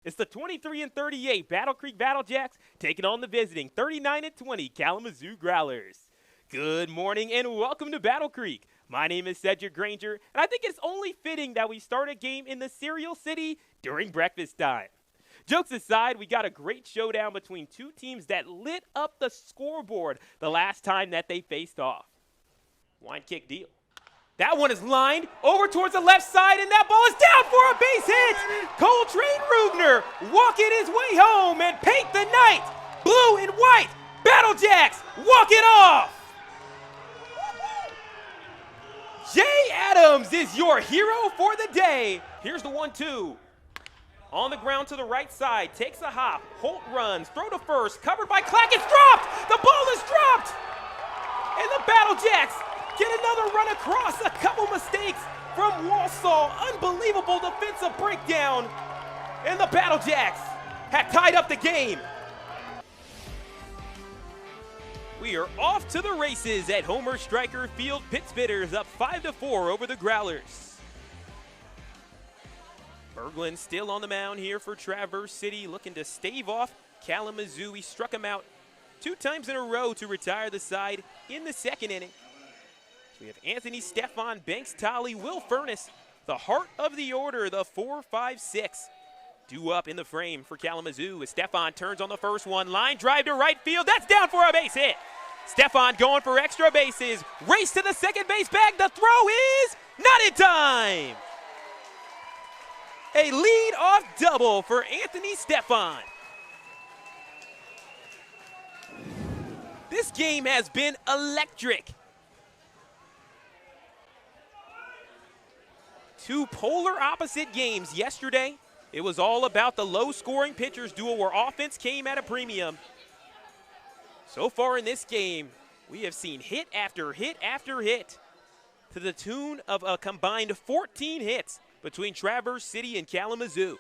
It's the 23-38 Battle Creek Battlejacks taking on the visiting 39-20 Kalamazoo Growlers. Good morning and welcome to Battle Creek. My name is Sedric Granger, and I think it's only fitting that we start a game in the Cereal City during breakfast time. Jokes aside, we got a great showdown between two teams that lit up the scoreboard the last time that they faced off. Wine kick deal. That one is lined over towards the left side, and that ball is down for a base hit. Coltrane Rubner walking his way home and paint the night blue and white. Battlejacks walk it off. Jay Adams is your hero for the day. Here's the 1-2. On the ground to the right side, takes a hop. Holt runs, throw to first, covered by Clack. It's dropped. The ball is dropped. And the Battlejacks get another run across. A couple mistakes from Walsall. Unbelievable defensive breakdown. And the Battlejacks have tied up the game. We are off to the races at Homer Stryker Field. Pitt Spitters up 5-4 over the Growlers. Berglund still on the mound here for Traverse City, looking to stave off Kalamazoo. He struck him out 2 times in a row to retire the side in the second inning. So we have Anthony, Stefan, Banks, Tolley, Will Furness, the heart of the order, the 4-5-6. Due up in the frame for Kalamazoo as Stefan turns on the first one. Line drive to right field. That's down for a base hit. Stefan going for extra bases. Race to the second base bag. The throw is not in time. A lead-off double for Anthony Stefan. This game has been electric. 2 polar opposite games yesterday. It was all about the low-scoring pitchers duel where offense came at a premium. So far in this game, we have seen hit after hit after hit to the tune of a combined 14 hits between Traverse City and Kalamazoo.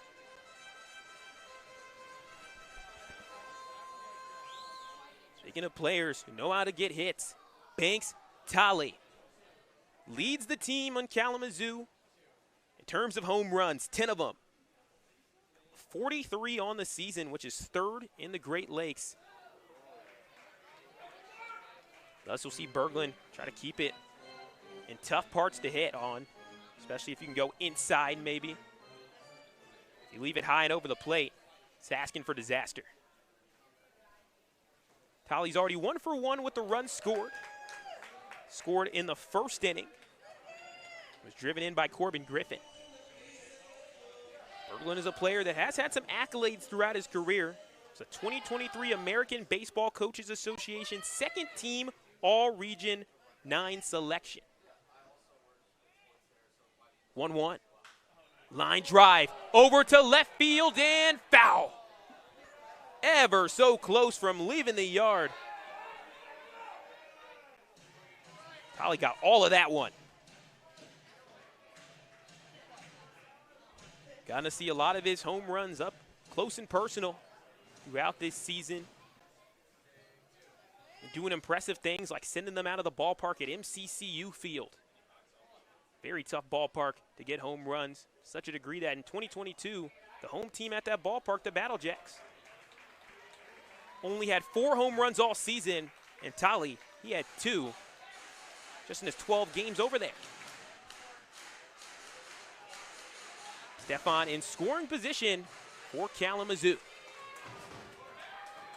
Speaking of players who know how to get hits, Banks Tolley leads the team on Kalamazoo in terms of home runs, 10 of them. 43 on the season, which is 3rd in the Great Lakes. Thus, we'll see Berglund try to keep it in tough parts to hit on, especially if you can go inside maybe. If you leave it high and over the plate, it's asking for disaster. Tolley's already 1 for 1 with the run scored. Scored in the first inning. Was driven in by Corbin Griffin. Berglund is a player that has had some accolades throughout his career. It's a 2023 American Baseball Coaches Association 2nd team All-Region 9 selection. 1-1. Line drive over to left field and foul. Ever so close from leaving the yard. Tolley got all of that one. Gotten to see a lot of his home runs up close and personal throughout this season. And doing impressive things like sending them out of the ballpark at MCCU Field. Very tough ballpark to get home runs, such a degree that in 2022, the home team at that ballpark, the Battlejacks, only had 4 home runs all season, and Tolley, he had 2 just in his 12 games over there. Stefan in scoring position for Kalamazoo.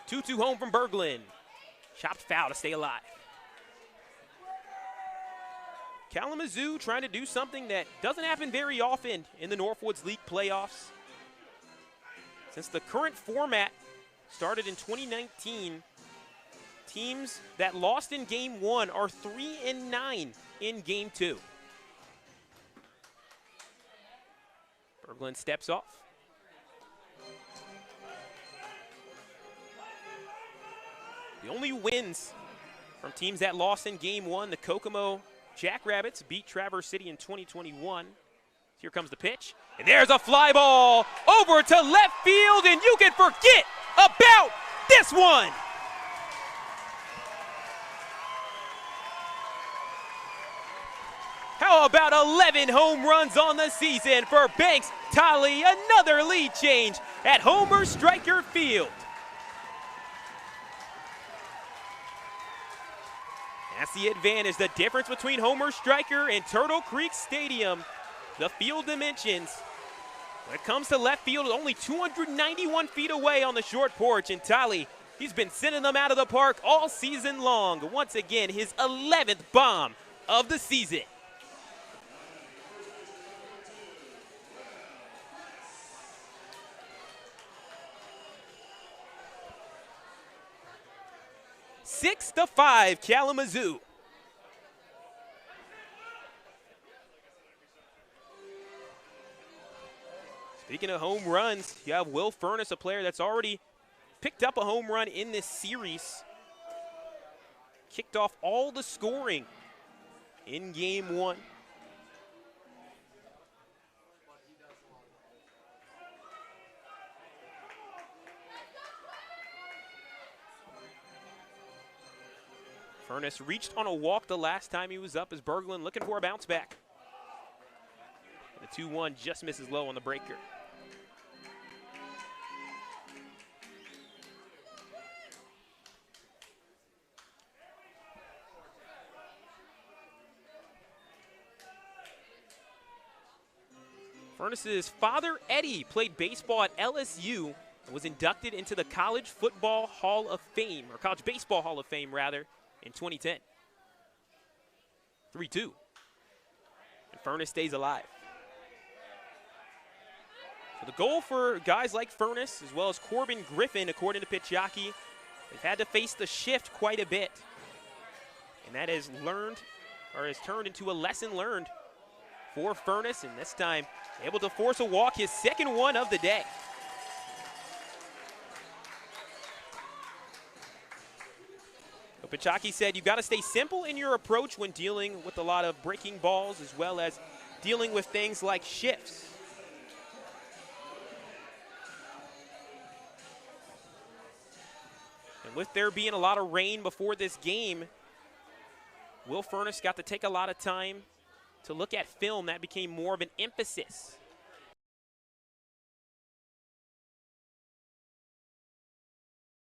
2-2 home from Berglund. Chopped foul to stay alive. Kalamazoo trying to do something that doesn't happen very often in the Northwoods League playoffs. Since the current format started in 2019, teams that lost in Game 1 are 3-9 in Game 2. Berglund steps off. The only wins from teams that lost in Game 1, the Kokomo Jackrabbits beat Traverse City in 2021. Here comes the pitch, and there's a fly ball over to left field, and you can forget about this one. How How about 11 home runs on the season for Banks Tolly? Another lead change at Homer Stryker Field. That's the advantage, the difference between Homer Stryker and Turtle Creek Stadium. The field dimensions. When it comes to left field, only 291 feet away on the short porch, and Tolly, he's been sending them out of the park all season long. Once again, his 11th bomb of the season. Six to 5, Kalamazoo. Speaking of home runs, you have Will Furness, a player that's already picked up a home run in this series. Kicked off all the scoring in game one. Furness reached on a walk the last time he was up as Berglund looking for a bounce back. The 2-1 just misses low on the breaker. Furness's father, Eddie, played baseball at LSU and was inducted into the College Football Hall of Fame, or College Baseball Hall of Fame, rather, in 2010. 3-2. And Furness stays alive. So the goal for guys like Furness, as well as Corbin Griffin, according to PxP, they've had to face the shift quite a bit. And that has turned into a lesson learned for Furness, and this time able to force a walk, his second one of the day. PxP said you've got to stay simple in your approach when dealing with a lot of breaking balls, as well as dealing with things like shifts. And with there being a lot of rain before this game, Will Furness got to take a lot of time to look at film. That became more of an emphasis.